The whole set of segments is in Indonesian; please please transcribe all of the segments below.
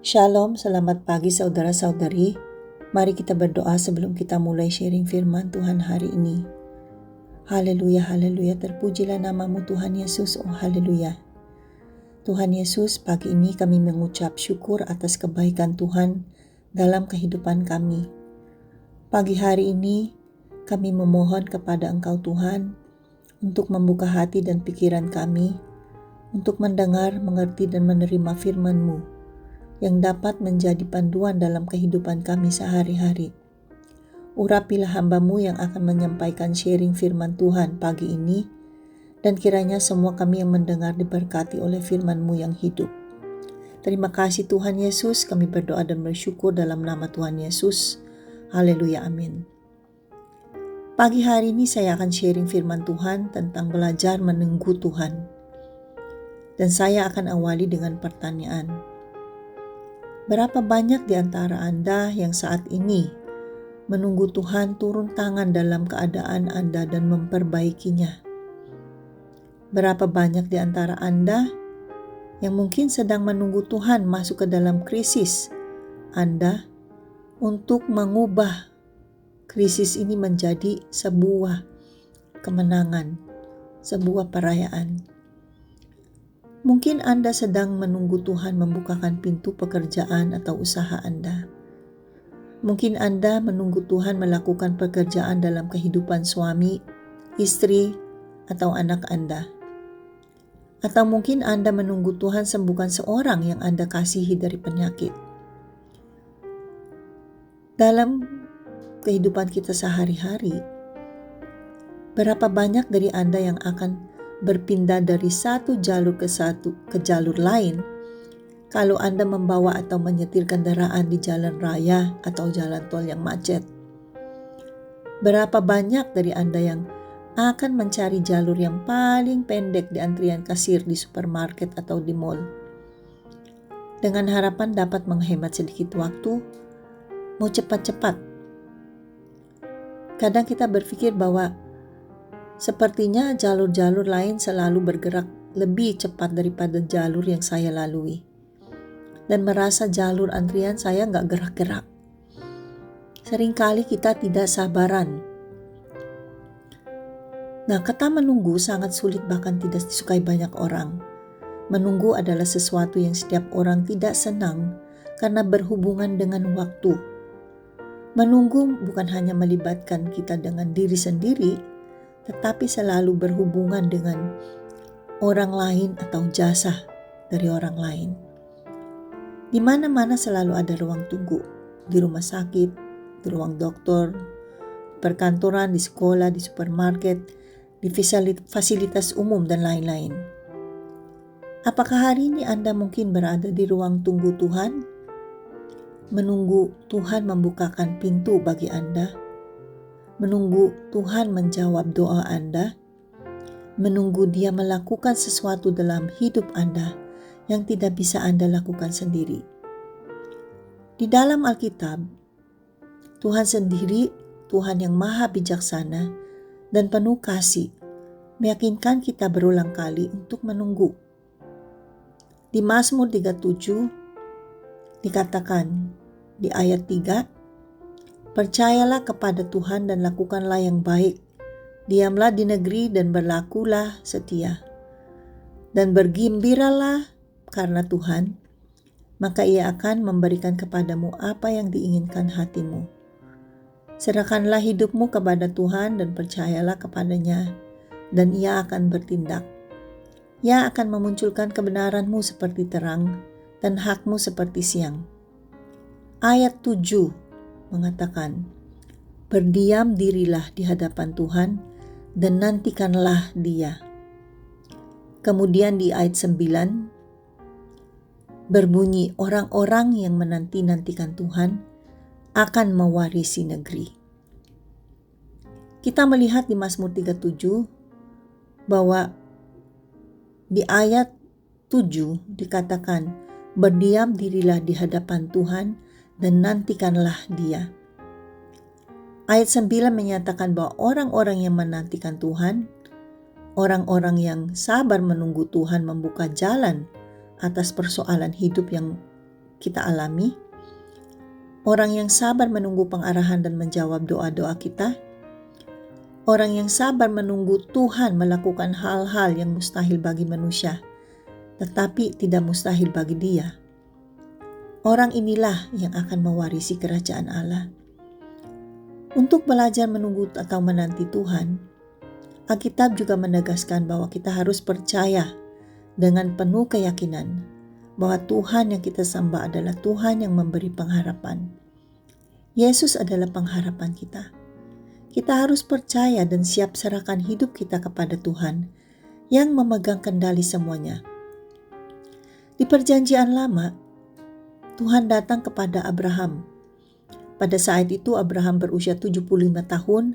Shalom, selamat pagi saudara-saudari. Mari kita berdoa sebelum kita mulai sharing firman Tuhan hari ini. Haleluya, haleluya, terpujilah namamu Tuhan Yesus, oh haleluya. Tuhan Yesus, pagi ini kami mengucap syukur atas kebaikan Tuhan dalam kehidupan kami. Pagi hari ini kami memohon kepada Engkau Tuhan untuk membuka hati dan pikiran kami, untuk mendengar, mengerti dan menerima firman-Mu yang dapat menjadi panduan dalam kehidupan kami sehari-hari. Urapilah hamba-Mu yang akan menyampaikan sharing firman Tuhan pagi ini, dan kiranya semua kami yang mendengar diberkati oleh firman-Mu yang hidup. Terima kasih Tuhan Yesus, kami berdoa dan bersyukur dalam nama Tuhan Yesus. Haleluya, amin. Pagi hari ini saya akan sharing firman Tuhan tentang belajar menunggu Tuhan. Dan saya akan awali dengan pertanyaan. Berapa banyak di antara Anda yang saat ini menunggu Tuhan turun tangan dalam keadaan Anda dan memperbaikinya? Berapa banyak di antara Anda yang mungkin sedang menunggu Tuhan masuk ke dalam krisis Anda untuk mengubah krisis ini menjadi sebuah kemenangan, sebuah perayaan? Mungkin Anda sedang menunggu Tuhan membukakan pintu pekerjaan atau usaha Anda. Mungkin Anda menunggu Tuhan melakukan pekerjaan dalam kehidupan suami, istri, atau anak Anda. Atau mungkin Anda menunggu Tuhan sembuhkan seorang yang Anda kasihi dari penyakit. Dalam kehidupan kita sehari-hari, berapa banyak dari Anda yang akan berpindah dari satu jalur ke jalur lain kalau Anda membawa atau menyetir kendaraan di jalan raya atau jalan tol yang macet? Berapa banyak dari Anda yang akan mencari jalur yang paling pendek di antrian kasir di supermarket atau di mall, dengan harapan dapat menghemat sedikit waktu, mau cepat-cepat? Kadang kita berpikir bahwa sepertinya jalur-jalur lain selalu bergerak lebih cepat daripada jalur yang saya lalui. Dan merasa jalur antrian saya nggak gerak-gerak. Seringkali kita tidak sabaran. Nah, kata menunggu sangat sulit bahkan tidak disukai banyak orang. Menunggu adalah sesuatu yang setiap orang tidak senang karena berhubungan dengan waktu. Menunggu bukan hanya melibatkan kita dengan diri sendiri, tetapi selalu berhubungan dengan orang lain atau jasa dari orang lain. Di mana-mana selalu ada ruang tunggu, di rumah sakit, di ruang dokter, perkantoran, di sekolah, di supermarket, di fasilitas umum dan lain-lain. Apakah hari ini Anda mungkin berada di ruang tunggu Tuhan? Menunggu Tuhan membukakan pintu bagi Anda? Menunggu Tuhan menjawab doa Anda, menunggu Dia melakukan sesuatu dalam hidup Anda yang tidak bisa Anda lakukan sendiri. Di dalam Alkitab, Tuhan sendiri, Tuhan yang maha bijaksana dan penuh kasih, meyakinkan kita berulang kali untuk menunggu. Di Mazmur 37 dikatakan di ayat 3, percayalah kepada Tuhan dan lakukanlah yang baik. Diamlah di negeri dan berlakulah setia. Dan bergembiralah karena Tuhan, maka Ia akan memberikan kepadamu apa yang diinginkan hatimu. Serahkanlah hidupmu kepada Tuhan dan percayalah kepadanya, dan Ia akan bertindak. Ia akan memunculkan kebenaranmu seperti terang dan hakmu seperti siang. Ayat 7 mengatakan, berdiam dirilah di hadapan Tuhan dan nantikanlah Dia. Kemudian di ayat 9 berbunyi, orang-orang yang menanti-nantikan Tuhan akan mewarisi negeri. Kita melihat di Mazmur 37 bahwa di ayat 7 dikatakan, berdiam dirilah di hadapan Tuhan dan nantikanlah Dia. Ayat 9 menyatakan bahwa orang-orang yang menantikan Tuhan, orang-orang yang sabar menunggu Tuhan membuka jalan atas persoalan hidup yang kita alami? Orang yang sabar menunggu pengarahan dan menjawab doa-doa kita? Orang yang sabar menunggu Tuhan melakukan hal-hal yang mustahil bagi manusia, tetapi tidak mustahil bagi Dia. Orang inilah yang akan mewarisi kerajaan Allah. Untuk belajar menunggu atau menanti Tuhan, Alkitab juga menegaskan bahwa kita harus percaya dengan penuh keyakinan bahwa Tuhan yang kita sembah adalah Tuhan yang memberi pengharapan. Yesus adalah pengharapan kita. Kita harus percaya dan siap serahkan hidup kita kepada Tuhan yang memegang kendali semuanya. Di Perjanjian Lama, Tuhan datang kepada Abraham. Pada saat itu Abraham berusia 75 tahun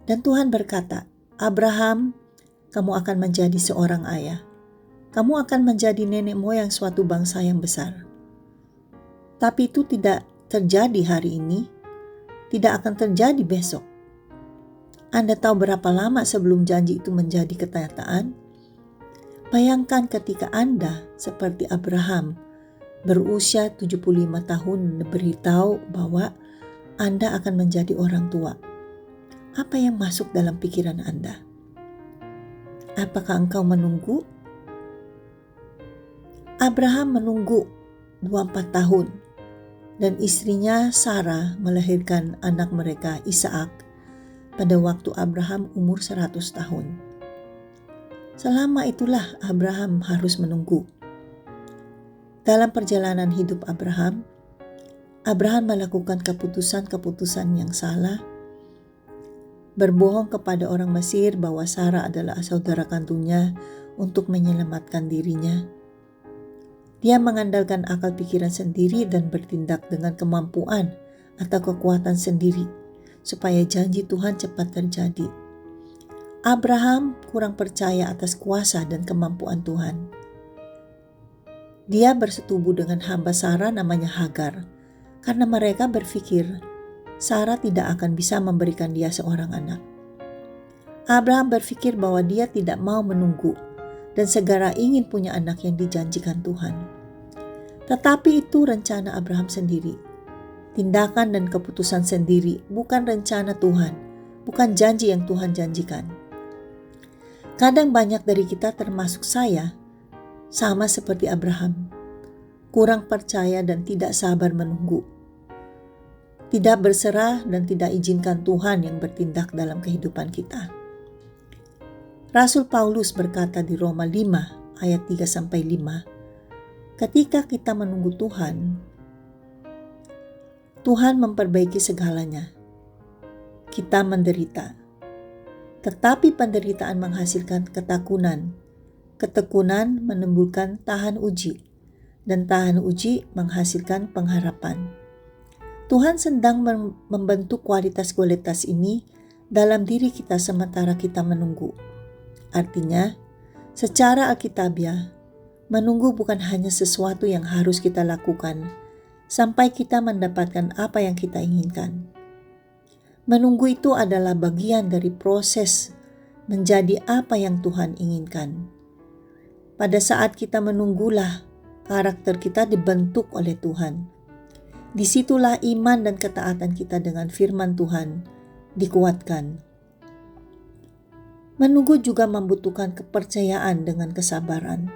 dan Tuhan berkata, "Abraham, kamu akan menjadi seorang ayah. Kamu akan menjadi nenek moyang suatu bangsa yang besar." Tapi itu tidak terjadi hari ini, tidak akan terjadi besok. Anda tahu berapa lama sebelum janji itu menjadi kenyataan? Bayangkan ketika Anda seperti Abraham berusia 75 tahun beritahu bahwa Anda akan menjadi orang tua. Apa yang masuk dalam pikiran Anda? Apakah engkau menunggu? Abraham menunggu 24 tahun dan istrinya Sarah melahirkan anak mereka Ishak pada waktu Abraham umur 100 tahun. Selama itulah Abraham harus menunggu. Dalam perjalanan hidup Abraham melakukan keputusan-keputusan yang salah, berbohong kepada orang Mesir bahwa Sarah adalah saudara kandungnya untuk menyelamatkan dirinya. Dia mengandalkan akal pikiran sendiri dan bertindak dengan kemampuan atau kekuatan sendiri supaya janji Tuhan cepat terjadi. Abraham kurang percaya atas kuasa dan kemampuan Tuhan. Dia bersetubuh dengan hamba Sarah namanya Hagar karena mereka berpikir Sarah tidak akan bisa memberikan dia seorang anak. Abraham berpikir bahwa dia tidak mau menunggu dan segera ingin punya anak yang dijanjikan Tuhan. Tetapi itu rencana Abraham sendiri. Tindakan dan keputusan sendiri, bukan rencana Tuhan, bukan janji yang Tuhan janjikan. Kadang banyak dari kita termasuk saya, sama seperti Abraham, kurang percaya dan tidak sabar menunggu. Tidak berserah dan tidak izinkan Tuhan yang bertindak dalam kehidupan kita. Rasul Paulus berkata di Roma 5 ayat 3-5, ketika kita menunggu Tuhan, Tuhan memperbaiki segalanya. Kita menderita, tetapi penderitaan menghasilkan ketekunan, ketekunan menimbulkan tahan uji, dan tahan uji menghasilkan pengharapan. Tuhan sedang membentuk kualitas-kualitas ini dalam diri kita sementara kita menunggu. Artinya, secara alkitabiah, menunggu bukan hanya sesuatu yang harus kita lakukan sampai kita mendapatkan apa yang kita inginkan. Menunggu itu adalah bagian dari proses menjadi apa yang Tuhan inginkan. Pada saat kita menunggulah, karakter kita dibentuk oleh Tuhan. Disitulah iman dan ketaatan kita dengan firman Tuhan dikuatkan. Menunggu juga membutuhkan kepercayaan dengan kesabaran.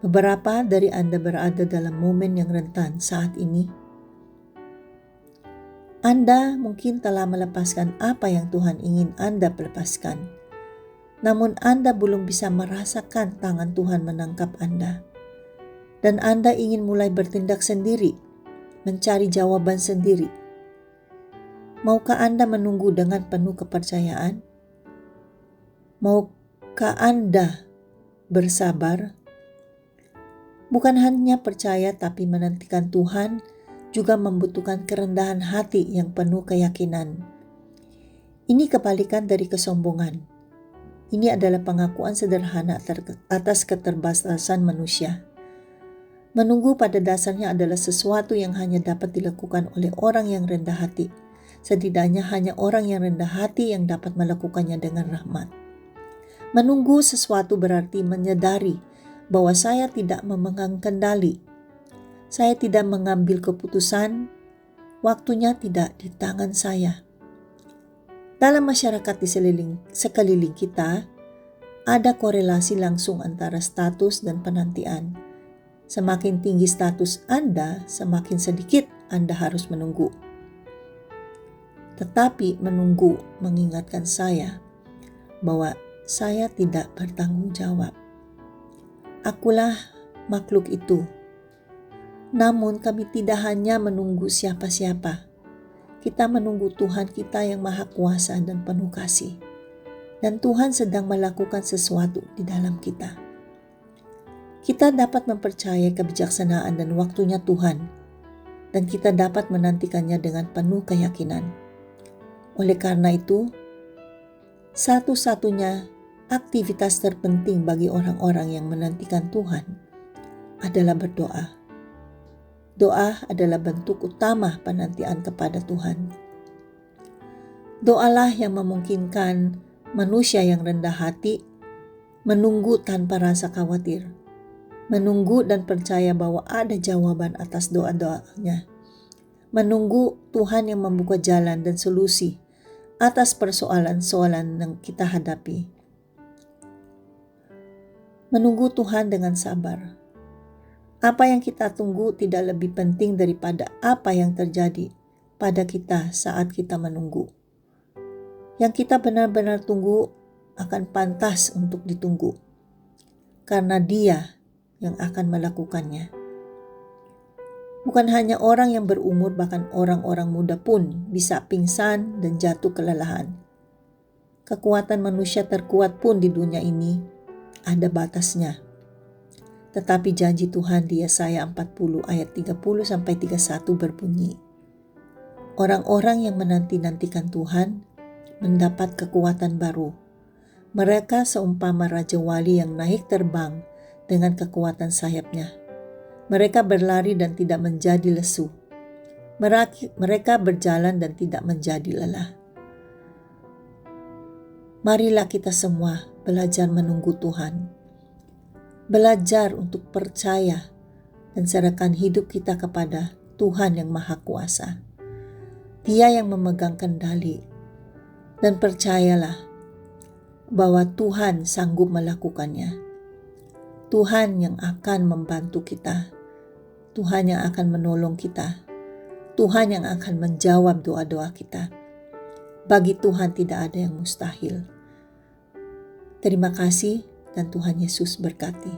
Beberapa dari Anda berada dalam momen yang rentan saat ini. Anda mungkin telah melepaskan apa yang Tuhan ingin Anda lepaskan. Namun Anda belum bisa merasakan tangan Tuhan menangkap Anda. Dan Anda ingin mulai bertindak sendiri, mencari jawaban sendiri. Maukah Anda menunggu dengan penuh kepercayaan? Maukah Anda bersabar? Bukan hanya percaya tapi menantikan Tuhan juga membutuhkan kerendahan hati yang penuh keyakinan. Ini kebalikan dari kesombongan. Ini adalah pengakuan sederhana atas keterbatasan manusia. Menunggu pada dasarnya adalah sesuatu yang hanya dapat dilakukan oleh orang yang rendah hati. Setidaknya hanya orang yang rendah hati yang dapat melakukannya dengan rahmat. Menunggu sesuatu berarti menyadari bahwa saya tidak memegang kendali. Saya tidak mengambil keputusan, waktunya tidak di tangan saya. Dalam masyarakat di sekeliling kita, ada korelasi langsung antara status dan penantian. Semakin tinggi status Anda, semakin sedikit Anda harus menunggu. Tetapi menunggu mengingatkan saya bahwa saya tidak bertanggung jawab. Akulah makhluk itu. Namun kami tidak hanya menunggu siapa-siapa. Kita menunggu Tuhan kita yang Maha Kuasa dan penuh kasih. Dan Tuhan sedang melakukan sesuatu di dalam kita. Kita dapat mempercayai kebijaksanaan dan waktunya Tuhan. Dan kita dapat menantikannya dengan penuh keyakinan. Oleh karena itu, satu-satunya aktivitas terpenting bagi orang-orang yang menantikan Tuhan adalah berdoa. Doa adalah bentuk utama penantian kepada Tuhan. Doalah yang memungkinkan manusia yang rendah hati menunggu tanpa rasa khawatir, menunggu dan percaya bahwa ada jawaban atas doa-doanya, menunggu Tuhan yang membuka jalan dan solusi atas persoalan-soalan yang kita hadapi. Menunggu Tuhan dengan sabar. Apa yang kita tunggu tidak lebih penting daripada apa yang terjadi pada kita saat kita menunggu. Yang kita benar-benar tunggu akan pantas untuk ditunggu, karena Dia yang akan melakukannya. Bukan hanya orang yang berumur, bahkan orang-orang muda pun bisa pingsan dan jatuh kelelahan. Kekuatan manusia terkuat pun di dunia ini ada batasnya. Tetapi janji Tuhan di Yesaya 40 ayat 30-31 berbunyi, orang-orang yang menanti-nantikan Tuhan mendapat kekuatan baru. Mereka seumpama Raja Wali yang naik terbang dengan kekuatan sayapnya. Mereka berlari dan tidak menjadi lesu. Mereka berjalan dan tidak menjadi lelah. Marilah kita semua belajar menunggu Tuhan. Belajar untuk percaya dan serahkan hidup kita kepada Tuhan yang Maha Kuasa. Dia yang memegang kendali. Dan percayalah bahwa Tuhan sanggup melakukannya. Tuhan yang akan membantu kita. Tuhan yang akan menolong kita. Tuhan yang akan menjawab doa-doa kita. Bagi Tuhan tidak ada yang mustahil. Terima kasih dan Tuhan Yesus berkati.